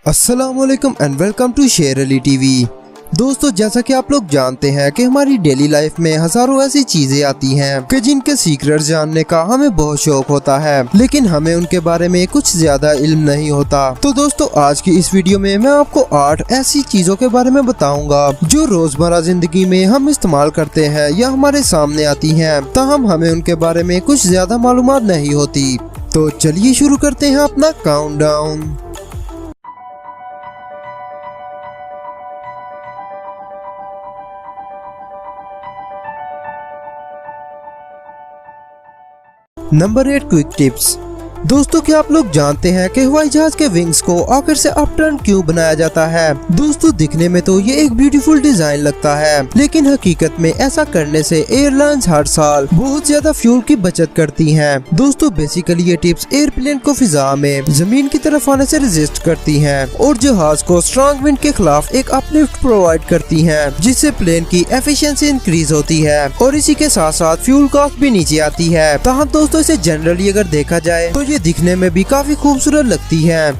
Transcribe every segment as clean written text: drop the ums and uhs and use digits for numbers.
अस्सलामुअलैकुम and welcome to शेर Ali TV. दोस्तों, जैसा कि आप लोग जानते हैं कि हमारी डेली लाइफ में हजारों ऐसी चीजें आती हैं कि जिनके सीक्रेट जानने का हमें बहुत शौक होता है, लेकिन हमें उनके बारे में कुछ ज्यादा इल्म नहीं होता। तो दोस्तों, आज की इस वीडियो में मैं आपको 8 ऐसी चीजों के बारे में बताऊंगा जो रोजमर्रा जिंदगी में हम इस्तेमाल करते हैं या हमारे सामने आती हैं, ताहम हमें उनके बारे में कुछ ज्यादा मालूमात नहीं होती। तो चलिए शुरू करते हैं अपना काउंटडाउन। Number 8, quick tips. दोस्तों, क्या आप लोग जानते हैं कि हवाई जहाज के विंग्स को आखिर से अपटर्न क्यों बनाया जाता है? दोस्तों, दिखने में तो ये एक ब्यूटीफुल डिजाइन लगता है, लेकिन हकीकत में ऐसा करने से एयरलाइंस हर साल बहुत ज्यादा फ्यूल की बचत करती हैं। दोस्तों, बेसिकली ये टिप्स एयरप्लेन को फिजा में जमीन की तरफ आने से रेजिस्ट करती हैं और जहाज को स्ट्रॉन्ग विंड के खिलाफ एक अपलिफ्ट प्रोवाइड करती हैं, जिससे प्लेन की एफिशिएंसी इंक्रीज होती है और इसी के साथ साथ फ्यूल कॉस्ट भी नीचे आती है। ताहम दोस्तों, इसे जनरली अगर देखा जाए तो ये दिखने में भी काफी खूबसूरत लगती है।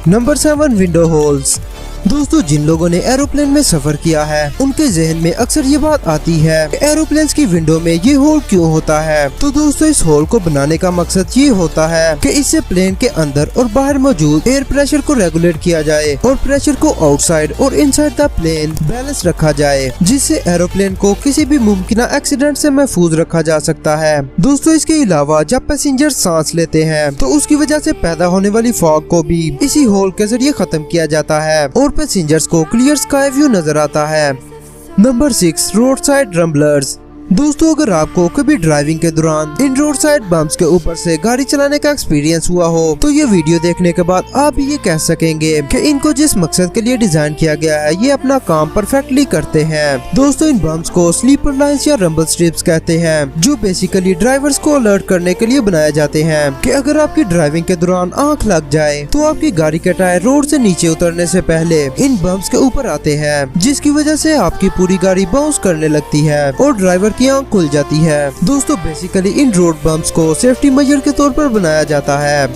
Number 7, window holes. दोस्तों, जिन लोगों ने एरोप्लेन में सफर किया है उनके जहन में अक्सर ये बात आती है कि एरोप्लेन की विंडो में ये होल क्यों होता है। तो दोस्तों, इस होल को बनाने का मकसद ये होता है कि इससे प्लेन के अंदर और बाहर मौजूद एयर प्रेशर को रेगुलेट किया जाए और प्रेशर को आउटसाइड और इनसाइड द प्लेन बैलेंस रखा जाए, जिससे एरोप्लेन को किसी भी मुमकिन एक्सीडेंट से महफूज रखा जा सकता है। दोस्तों, इसके अलावा जब पैसेंजर सांस लेते हैं तो उसकी वजह से पैदा होने वाली फॉग को भी इसी होल के जरिए खत्म किया जाता है और पैसेंजर्स को क्लियर स्काई व्यू नजर आता है। Number 6, road side ramblers. दोस्तों, अगर आपको कभी ड्राइविंग के दौरान इन रोड साइड बम्प्स के ऊपर से गाड़ी चलाने का एक्सपीरियंस हुआ हो तो ये वीडियो देखने के बाद आप ये कह सकेंगे कि इनको जिस मकसद के लिए डिजाइन किया गया है ये अपना काम परफेक्टली करते हैं। दोस्तों, इन बम्प्स को स्लीपर लाइन्स या रंबल स्ट्रिप्स कहते हैं, जो बेसिकली ड्राइवर्स को अलर्ट करने के लिए बनाए जाते हैं कि अगर आपकी ड्राइविंग के दौरान आंख लग जाए तो आपकी गाड़ी के टायर रोड से नीचे उतरने से पहले इन बम्प्स के ऊपर आते हैं, जिसकी वजह से आपकी पूरी गाड़ी बाउंस करने लगती है और ड्राइवर की आंख खुल जाती है। दोस्तों, बेसिकली इन रोड बम्प्स को सेफ्टी मेजर के तौर पर बनाया जाता है।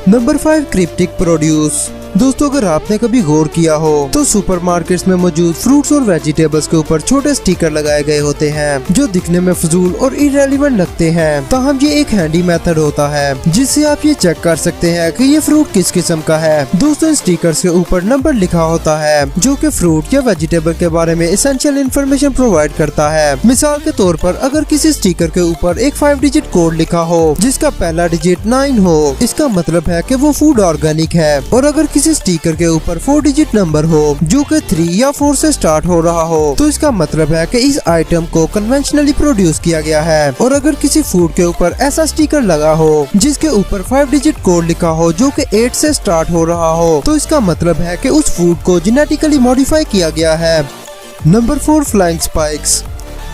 Number 5, cryptic produce. दोस्तों, अगर आपने कभी गौर किया हो तो सुपरमार्केट्स में मौजूद फ्रूट्स और वेजिटेबल्स के ऊपर छोटे स्टिकर लगाए गए होते हैं जो दिखने में फजूल और इररेलेवेंट लगते हैं। ताहम ये एक हैंडी मेथड होता है जिससे आप ये चेक कर सकते हैं कि ये फ्रूट किस किस्म का है। दोस्तों, इन स्टिकर्स के ऊपर नंबर लिखा होता है जो कि फ्रूट या वेजिटेबल के बारे में एसेंशियल इन्फॉर्मेशन प्रोवाइड करता है। मिसाल के तौर पर अगर किसी स्टिकर के ऊपर एक 5 डिजिट कोड लिखा हो जिसका पहला डिजिट 9 हो, इसका मतलब है कि वो फूड ऑर्गेनिक है। और अगर किसी स्टिकर के ऊपर 4 डिजिट नंबर हो जो कि 3 या 4 से स्टार्ट हो रहा हो तो इसका मतलब है कि इस आइटम को कन्वेंशनली प्रोड्यूस किया गया है। और अगर किसी फूड के ऊपर ऐसा स्टिकर लगा हो जिसके ऊपर 5 डिजिट कोड लिखा हो जो कि 8 से स्टार्ट हो रहा हो तो इसका मतलब है कि उस फूड को जेनेटिकली मॉडिफाई किया गया है। Number 4, flying spikes.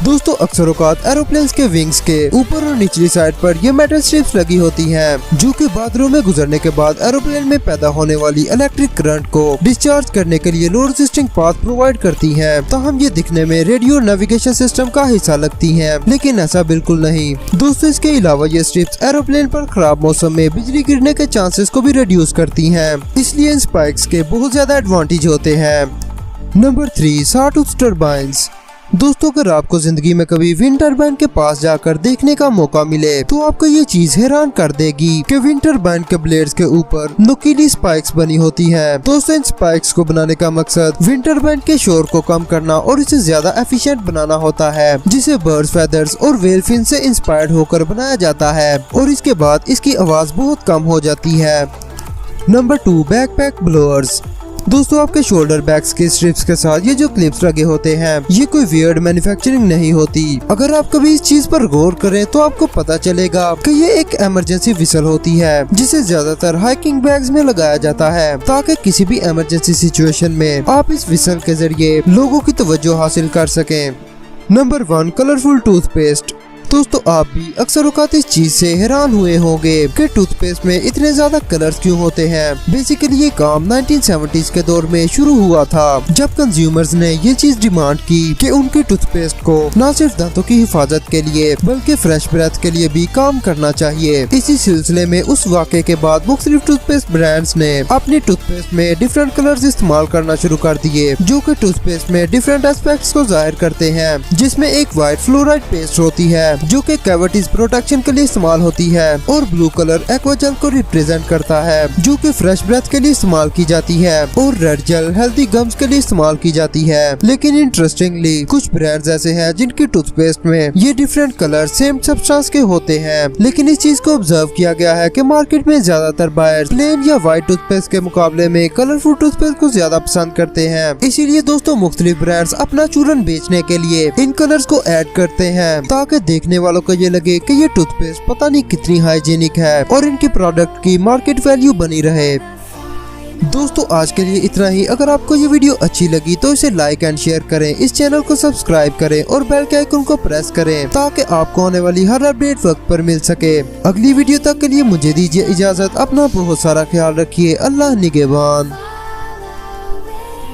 दोस्तों, अक्सर औकात एरोप्लेन्स के विंग्स के ऊपर और निचली साइड पर ये मेटल स्ट्रिप्स लगी होती हैं जो कि बादलों में गुजरने के बाद एरोप्लेन में पैदा होने वाली इलेक्ट्रिक करंट को डिस्चार्ज करने के लिए लोड रेजिस्टिंग पाथ प्रोवाइड करती हैं। तो हम ये दिखने में रेडियो नेविगेशन सिस्टम का हिस्सा लगती हैं, लेकिन ऐसा बिल्कुल नहीं। दोस्तों, इसके अलावा ये स्ट्रिप्स एरोप्लेन पर खराब मौसम में बिजली गिरने के चांसेस को भी रिड्यूस करती हैं, इसलिए इन स्पाइक्स के बहुत ज्यादा एडवांटेज होते हैं। Number 3, sawtooth turbines. दोस्तों, अगर आपको जिंदगी में कभी विंड टरबाइन के पास जाकर देखने का मौका मिले तो आपको ये चीज हैरान कर देगी कि विंड टरबाइन के ब्लेड्स के ऊपर नुकीली स्पाइक्स बनी होती हैं। दोस्तों, इन स्पाइक्स को बनाने का मकसद विंड टरबाइन के शोर को कम करना और इसे ज्यादा एफिशिएंट बनाना होता है, जिसे बर्ड्स फेदर्स और व्हेल फिन से इंस्पायर्ड होकर बनाया जाता है और इसके बाद इसकी आवाज बहुत कम हो जाती है। Number 2, backpack blowers. दोस्तों, आपके शोल्डर बैग्स के स्ट्रिप्स के साथ ये जो क्लिप्स लगे होते हैं ये कोई वियर्ड मैन्युफैक्चरिंग नहीं होती। अगर आप कभी इस चीज पर गौर करें तो आपको पता चलेगा कि ये एक इमरजेंसी विसल होती है जिसे ज्यादातर हाइकिंग बैग्स में लगाया जाता है ताकि किसी भी इमरजेंसी सिचुएशन में आप इस विसल के जरिए लोगों की तवज्जो हासिल कर सकें। Number 1, colourful toothpaste. दोस्तों आप भी अक्सर औकात इस चीज से हैरान हुए होंगे कि टूथपेस्ट में इतने ज्यादा कलर्स क्यों होते हैं। बेसिकली ये काम 1970s के दौर में शुरू हुआ था, जब कंज्यूमर्स ने ये चीज डिमांड की कि उनके टूथपेस्ट को न सिर्फ दांतों की हिफाजत के लिए बल्कि फ्रेश ब्रेथ के लिए भी काम करना चाहिए। इसी सिलसिले में उस वाक़े के बाद मुख्तलिफ टूथपेस्ट ब्रांड्स ने अपने टूथपेस्ट में डिफरेंट कलर्स इस्तेमाल करना शुरू कर दिए, जो कि टूथपेस्ट में डिफरेंट एस्पेक्ट्स को जाहिर करते हैं। जिसमें एक व्हाइट फ्लोराइड पेस्ट होती है जो कि कैविटीज प्रोटेक्शन के लिए इस्तेमाल होती है, और ब्लू कलर एक्वा जेल को रिप्रेजेंट करता है जो कि फ्रेश ब्रेथ के लिए इस्तेमाल की जाती है, और रेड जेल हेल्दी गम्स के लिए इस्तेमाल की जाती है। लेकिन इंटरेस्टिंगली कुछ ब्रांड्स ऐसे हैं जिनकी टूथपेस्ट में ये डिफरेंट कलर सेम सब्सटेंस के होते हैं, लेकिन इस चीज को ऑब्जर्व किया गया है कि मार्केट में ज्यादातर बायर्स प्लेन या व्हाइट टूथपेस्ट के मुकाबले में कलरफुल टूथपेस्ट को ज्यादा पसंद करते हैं। इसीलिए दोस्तों मुख्तलिफ ब्रांड्स अपना चूरन बेचने के लिए इन कलर्स को ऐड करते हैं, ताकि देखने वालों को ये लगे कि ये टूथपेस्ट पता नहीं कितनी हाइजीनिक है और इनके प्रोडक्ट की मार्केट वैल्यू बनी रहे। दोस्तों आज के लिए इतना ही। अगर आपको ये वीडियो अच्छी लगी तो इसे लाइक एंड शेयर करें, इस चैनल को सब्सक्राइब करें और बेल के आइकन को प्रेस करें ताकि आपको आने वाली हर अपडेट वक्त पर मिल सके। अगली वीडियो तक के लिए मुझे दीजिए इजाजत। अपना बहुत सारा ख्याल रखिए। अल्लाह निगहबान।